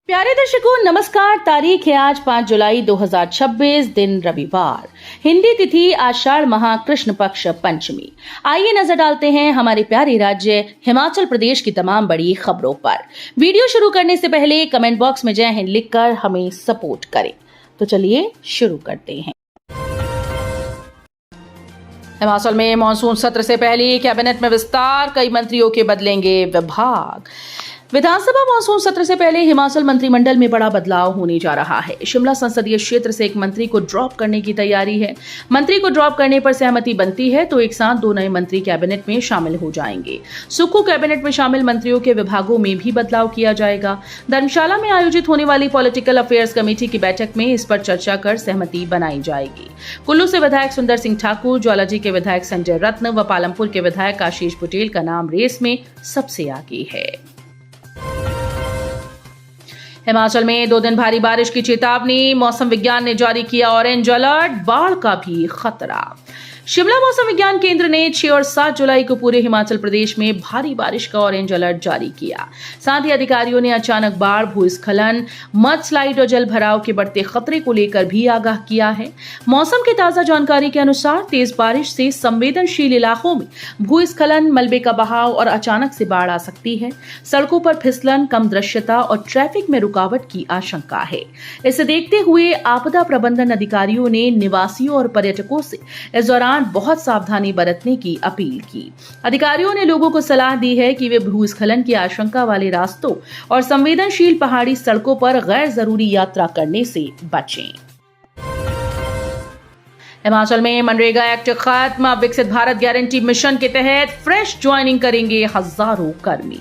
प्यारे दर्शकों नमस्कार। तारीख है आज 5 जुलाई 2026, दिन रविवार, हिंदी तिथि आषाढ़ माह कृष्ण पक्ष पंचमी। आइए नजर डालते हैं हमारे प्यारे राज्य हिमाचल प्रदेश की तमाम बड़ी खबरों पर। वीडियो शुरू करने से पहले कमेंट बॉक्स में जय हिंद लिखकर हमें सपोर्ट करें। तो चलिए शुरू करते हैं। हिमाचल में मानसून सत्र से पहले कैबिनेट में विस्तार, कई मंत्रियों के बदलेंगे विभाग। विधानसभा मानसून सत्र से पहले हिमाचल मंत्रिमंडल में बड़ा बदलाव होने जा रहा है। शिमला संसदीय क्षेत्र से एक मंत्री को ड्रॉप करने की तैयारी है। मंत्री को ड्रॉप करने पर सहमति बनती है तो एक साथ 2 नए मंत्री कैबिनेट में शामिल हो जाएंगे। सुक्खू कैबिनेट में शामिल मंत्रियों के विभागों में भी बदलाव किया जाएगा। धर्मशाला में आयोजित होने वाली पॉलिटिकल अफेयर्स कमेटी की बैठक में इस पर चर्चा कर सहमति बनाई जाएगी। कुल्लू से विधायक सुंदर सिंह ठाकुर, ज्वालाजी के विधायक संजय रत्न व पालमपुर के विधायक आशीष पटेल का नाम रेस में सबसे आगे है। हिमाचल में 2 दिन भारी बारिश की चेतावनी, मौसम विज्ञान ने जारी किया ऑरेंज अलर्ट, बाढ़ का भी खतरा। शिमला मौसम विज्ञान केंद्र ने 6 और 7 जुलाई को पूरे हिमाचल प्रदेश में भारी बारिश का ऑरेंज अलर्ट जारी किया। साथ ही अधिकारियों ने अचानक बाढ़, भूस्खलन, मडस्लाइड और जल भराव के बढ़ते खतरे को लेकर भी आगाह किया है। मौसम की ताजा जानकारी के अनुसार तेज बारिश से संवेदनशील इलाकों में भूस्खलन, मलबे का बहाव और अचानक से बाढ़ आ सकती है। सड़कों पर फिसलन, कम दृश्यता और ट्रैफिक में रुकावट की आशंका है। इसे देखते हुए आपदा प्रबंधन अधिकारियों ने निवासियों और पर्यटकों से इस दौरान बहुत सावधानी बरतने की अपील की। अधिकारियों ने लोगों को सलाह दी है कि वे भूस्खलन की आशंका वाले रास्तों और संवेदनशील पहाड़ी सड़कों पर गैर जरूरी यात्रा करने से बचें। हिमाचल में मनरेगा एक्ट खत्म, अब विकसित भारत गारंटी मिशन के तहत फ्रेश ज्वाइनिंग करेंगे हजारों कर्मी।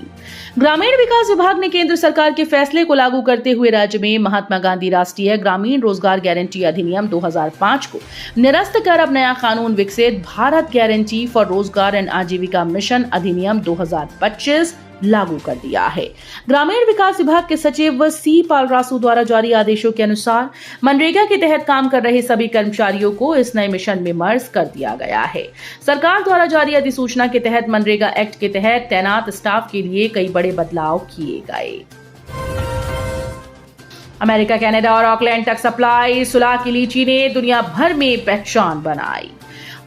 ग्रामीण विकास विभाग ने केंद्र सरकार के फैसले को लागू करते हुए राज्य में महात्मा गांधी राष्ट्रीय ग्रामीण रोजगार गारंटी अधिनियम 2005 को निरस्त कर अब नया कानून विकसित भारत गारंटी फॉर रोजगार एंड आजीविका मिशन अधिनियम 2025 लागू कर दिया है। ग्रामीण विकास विभाग के सचिव सी पालरासू द्वारा जारी आदेशों के अनुसार मनरेगा के तहत काम कर रहे सभी कर्मचारियों को इस नए मिशन में मर्ज कर दिया गया है। सरकार द्वारा जारी अधिसूचना के तहत मनरेगा एक्ट के तहत तैनात स्टाफ के लिए कई बड़े बदलाव किए गए। अमेरिका, कनाडा और ऑकलैंड तक सप्लाई, सुलाह की लीची ने दुनिया भर में पहचान बनाई।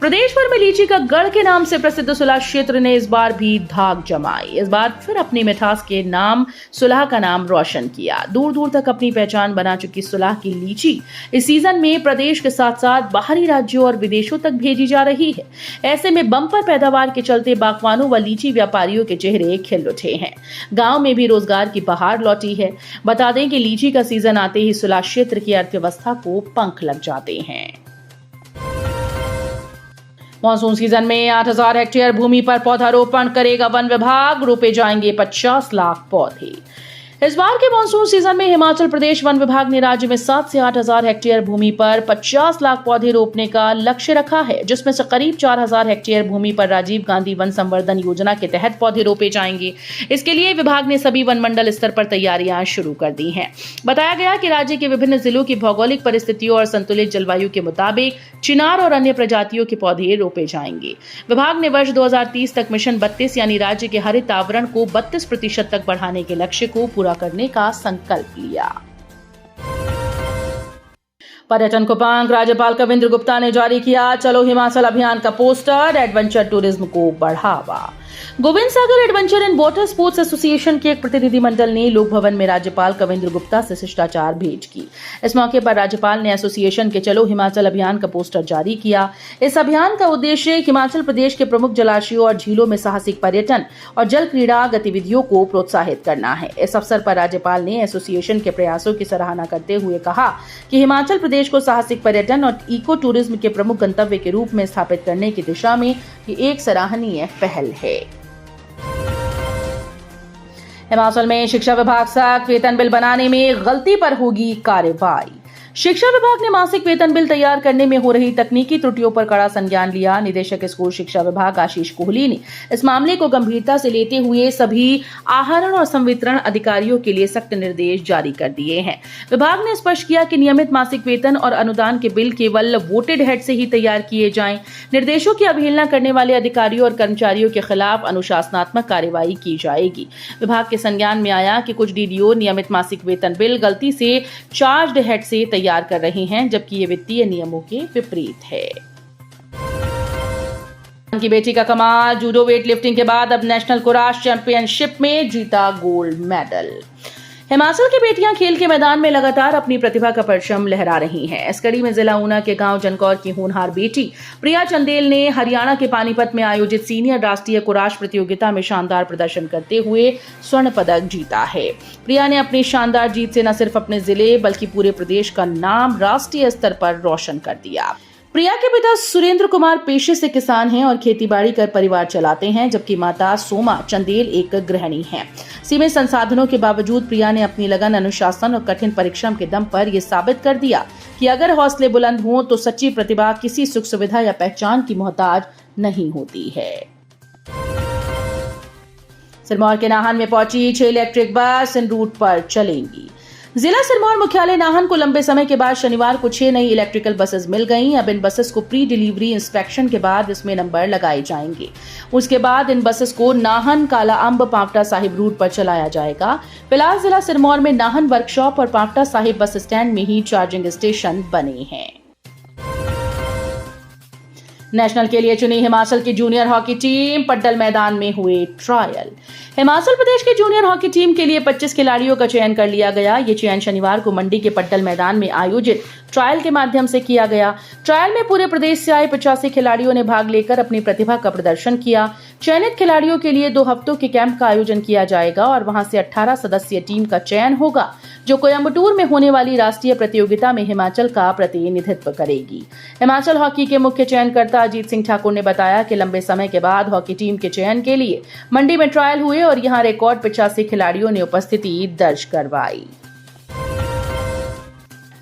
प्रदेश भर में लीची का गढ़ के नाम से प्रसिद्ध सुलाह क्षेत्र ने इस बार भी धाक जमाई। इस बार फिर अपनी मिठास के नाम सुलाह का नाम रोशन किया। दूर दूर तक अपनी पहचान बना चुकी सुलाह की लीची इस सीजन में प्रदेश के साथ साथ बाहरी राज्यों और विदेशों तक भेजी जा रही है। ऐसे में बम्पर पैदावार के चलते बागवानों व लीची व्यापारियों के चेहरे खिल उठे हैं। गांव में भी रोजगार की बहार लौटी है। बता दें कि लीची का सीजन आते ही सुलाह क्षेत्र की अर्थव्यवस्था को पंख लग जाते हैं। मानसून सीजन में 8,000 हेक्टेयर भूमि पर पौधारोपण करेगा वन विभाग, रोपे जाएंगे 50 लाख पौधे। इस बार के मानसून सीजन में हिमाचल प्रदेश वन विभाग ने राज्य में 7 से 8,000 हेक्टेयर भूमि पर 50 लाख पौधे रोपने का लक्ष्य रखा है, जिसमें से करीब 4,000 हेक्टेयर भूमि पर राजीव गांधी वन संवर्धन योजना के तहत पौधे रोपे जाएंगे। इसके लिए विभाग ने सभी वन मंडल स्तर पर तैयारियां शुरू कर दी हैं। बताया गया कि राज्य के विभिन्न जिलों की भौगोलिक परिस्थितियों और संतुलित जलवायु के मुताबिक चिनार और अन्य प्रजातियों के पौधे रोपे जाएंगे। विभाग ने वर्ष 2030 तक मिशन 32 यानी राज्य के हरित आवरण को 32% तक बढ़ाने के लक्ष्य को पूरा करने का संकल्प लिया। पर्यटन को पंख, राज्यपाल कविंद्र गुप्ता ने जारी किया चलो हिमाचल अभियान का पोस्टर, एडवेंचर टूरिज्म को बढ़ावा। Govind Sagar adventure and water sports association के एक प्रतिनिधिमंडल ने लोक भवन में राज्यपाल कविंद्र गुप्ता से शिष्टाचार भेंट की। इस मौके पर राज्यपाल ने एसोसिएशन के चलो हिमाचल अभियान का पोस्टर जारी किया। इस अभियान का उद्देश्य हिमाचल प्रदेश के प्रमुख जलाशयों और झीलों में साहसिक पर्यटन और जल क्रीड़ा गतिविधियों को प्रोत्साहित करना है। इस अवसर पर राज्यपाल ने एसोसिएशन के प्रयासों की सराहना करते हुए कहा कि हिमाचल प्रदेश को साहसिक पर्यटन और इको टूरिज्म के प्रमुख गंतव्य के रूप में स्थापित करने की दिशा में ये एक सराहनीय पहल है। हिमाचल में शिक्षा विभाग सख्त, वेतन बिल बनाने में गलती पर होगी कार्रवाई। शिक्षा विभाग ने मासिक वेतन बिल तैयार करने में हो रही तकनीकी त्रुटियों पर कड़ा संज्ञान लिया। निदेशक स्कूल शिक्षा विभाग आशीष कोहली ने इस मामले को गंभीरता से लेते हुए सभी आहरण और संवितरण अधिकारियों के लिए सख्त निर्देश जारी कर दिए हैं। विभाग ने स्पष्ट किया कि नियमित मासिक वेतन और अनुदान के बिल केवल वोटेड हेड से ही तैयार किए जाएं। निर्देशों की अवहेलना करने वाले अधिकारियों और कर्मचारियों के खिलाफ अनुशासनात्मक कार्रवाई की जाएगी। विभाग के संज्ञान में आया कि कुछ डीडीओ नियमित मासिक वेतन बिल गलती से चार्ज्ड हेड से तैयार कर रहे हैं, जबकि ये वित्तीय नियमों के विपरीत है। की बेटी का कमाल, जूडो वेट लिफ्टिंग के बाद अब नेशनल कुराश चैंपियनशिप में जीता गोल्ड मेडल। हिमाचल की बेटियां खेल के मैदान में लगातार अपनी प्रतिभा का परचम लहरा रही हैं। इस कड़ी में जिला ऊना के गांव जनकौर की होनहार बेटी प्रिया चंदेल ने हरियाणा के पानीपत में आयोजित सीनियर राष्ट्रीय कुराश प्रतियोगिता में शानदार प्रदर्शन करते हुए स्वर्ण पदक जीता है। प्रिया ने अपनी शानदार जीत से न सिर्फ अपने जिले बल्कि पूरे प्रदेश का नाम राष्ट्रीय स्तर पर रोशन कर दिया। प्रिया के पिता सुरेंद्र कुमार पेशे से किसान हैं और खेतीबाड़ी कर परिवार चलाते हैं, जबकि माता सोमा चंदेल एक गृहिणी हैं। सीमित संसाधनों के बावजूद प्रिया ने अपनी लगन, अनुशासन और कठिन परिश्रम के दम पर यह साबित कर दिया कि अगर हौसले बुलंद हों तो सच्ची प्रतिभा किसी सुख सुविधा या पहचान की मोहताज नहीं होती है। सिरमौर के नाहन में पहुंची 6 इलेक्ट्रिक बस इन रूट पर चलेंगी। जिला सिरमौर मुख्यालय नाहन को लंबे समय के बाद शनिवार को 6 नई इलेक्ट्रिकल बसेस मिल गईं। अब इन बसेस को प्री डिलीवरी इंस्पेक्शन के बाद इसमें नंबर लगाए जाएंगे। उसके बाद इन बसेस को नाहन, काला अंब, पांवटा साहिब रूट पर चलाया जाएगा। फिलहाल जिला सिरमौर में नाहन वर्कशॉप और पांवटा साहिब बस स्टैंड में ही चार्जिंग स्टेशन बने हैं। नेशनल के लिए चुनी हिमाचल की जूनियर हॉकी टीम, पड्डल मैदान में हुए ट्रायल। हिमाचल प्रदेश की जूनियर हॉकी टीम के लिए 25 खिलाड़ियों का चयन कर लिया गया। ये चयन शनिवार को मंडी के पड्डल मैदान में आयोजित ट्रायल के माध्यम से किया गया। ट्रायल में पूरे प्रदेश से आए 85 खिलाड़ियों ने भाग लेकर अपनी प्रतिभा का प्रदर्शन किया। चयनित खिलाड़ियों के लिए 2 हफ्तों के कैंप का आयोजन किया जाएगा और वहां से 18 सदस्यीय टीम का चयन होगा, जो कोयम्बटूर में होने वाली राष्ट्रीय प्रतियोगिता में हिमाचल का प्रतिनिधित्व करेगी। हिमाचल हॉकी के मुख्य चयनकर्ता अजीत सिंह ठाकुर ने बताया कि लंबे समय के बाद हॉकी टीम के चयन के लिए मंडी में ट्रायल हुए और यहां रिकॉर्ड 85 खिलाड़ियों ने उपस्थिति दर्ज करवाई।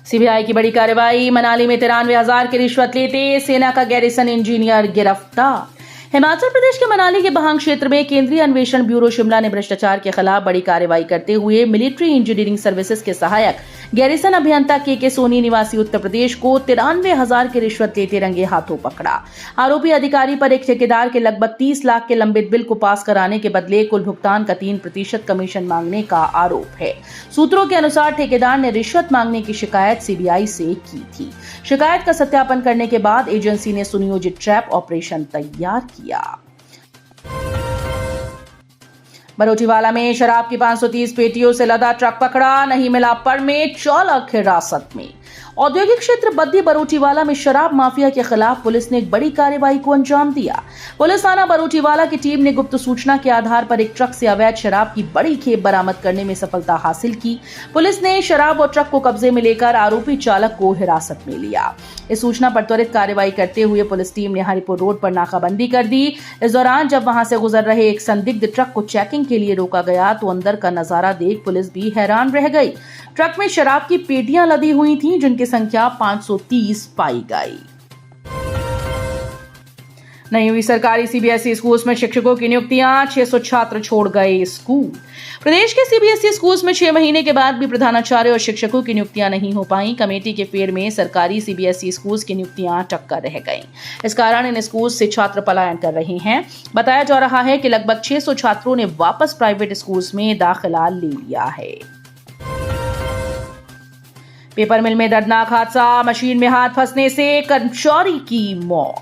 सीबीआई की बड़ी कार्रवाई, मनाली में 93,000 की रिश्वत लेते सेना का गैरिसन इंजीनियर गिरफ्तार। हिमाचल प्रदेश के मनाली के बहांग क्षेत्र में केंद्रीय अन्वेषण ब्यूरो शिमला ने भ्रष्टाचार के खिलाफ बड़ी कार्रवाई करते हुए मिलिट्री इंजीनियरिंग सर्विसेज के सहायक गैरिसन अभियंता के सोनी निवासी उत्तर प्रदेश को 93,000 की रिश्वत लेते रंगे हाथों पकड़ा। आरोपी अधिकारी पर एक ठेकेदार के लगभग 30 लाख के लंबित बिल को पास कराने के बदले कुल भुगतान का 3% कमीशन मांगने का आरोप है। सूत्रों के अनुसार ठेकेदार ने रिश्वत मांगने की शिकायत सीबीआई से की थी। शिकायत का सत्यापन करने के बाद एजेंसी ने सुनियोजित ट्रैप ऑपरेशन तैयार किया। बरोटीवाला में शराब की 530 पेटियों से लदा ट्रक पकड़ा, नहीं मिला परमिट, चालक हिरासत में। औद्योगिक क्षेत्र बद्दी बरोटीवाला में शराब माफिया के खिलाफ पुलिस ने एक बड़ी कार्रवाई को अंजाम दिया। पुलिस थाना बरोटीवाला की टीम ने गुप्त सूचना के आधार पर एक ट्रक से अवैध शराब की बड़ी खेप बरामद करने में सफलता हासिल की। पुलिस ने शराब और ट्रक को कब्जे में लेकर आरोपी चालक को हिरासत में लिया। इस सूचना पर त्वरित कार्रवाई करते हुए पुलिस टीम ने हरिपुर रोड पर नाकाबंदी कर दी। इस दौरान जब वहां से गुजर रहे एक संदिग्ध ट्रक को चेकिंग के लिए रोका गया तो अंदर का नजारा देख पुलिस भी हैरान रह गई। ट्रक में शराब की पेटियां लदी हुई थीं, जिनकी संख्या 530 पाई गई। नहीं हुई सरकारी सीबीएसई स्कूल्स में शिक्षकों की नियुक्तियां, 600 छात्र छोड़ गए स्कूल। प्रदेश के सीबीएसई स्कूल्स में 6 महीने के बाद भी प्रधानाचार्य और शिक्षकों की नियुक्तियां नहीं हो पाई। कमेटी के फेर में सरकारी सीबीएसई स्कूल्स की नियुक्तियां टक्कर रह गईं। इस कारण इन स्कूल्स से छात्र पलायन कर रहे हैं। बताया जा रहा है कि लगभग 600 छात्रों ने वापस प्राइवेट स्कूल्स में दाखिला ले लिया है। पेपर मिल में दर्दनाक हादसा, मशीन में हाथ फंसने से कर्मचारी की मौत।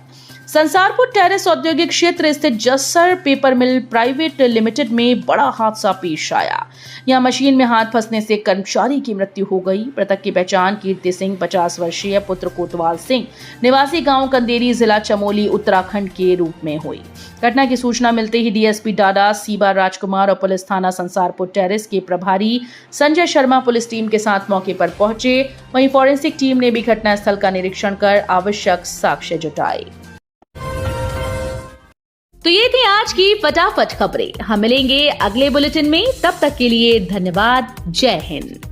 संसारपुर टेरेस औद्योगिक क्षेत्र स्थित जस्सर पेपर मिल प्राइवेट लिमिटेड में बड़ा हादसा पेश आया। यहां मशीन में हाथ फंसने से कर्मचारी की मृत्यु हो गई। मृतक की पहचान कीर्ति सिंह 50 वर्षीय पुत्र कोतवाल सिंह निवासी गांव कंदेरी जिला चमोली उत्तराखंड के रूप में हुई। घटना की सूचना मिलते ही डीएसपी डाडा सीबा राजकुमार और पुलिस थाना संसारपुर टेरेस के प्रभारी संजय शर्मा पुलिस टीम के साथ मौके पर पहुंचे। वहीं फॉरेंसिक टीम ने भी घटनास्थल का निरीक्षण कर आवश्यक साक्ष्य जुटाए। तो ये थी आज की फटाफट खबरें। हम मिलेंगे अगले बुलेटिन में, तब तक के लिए धन्यवाद। जय हिंद।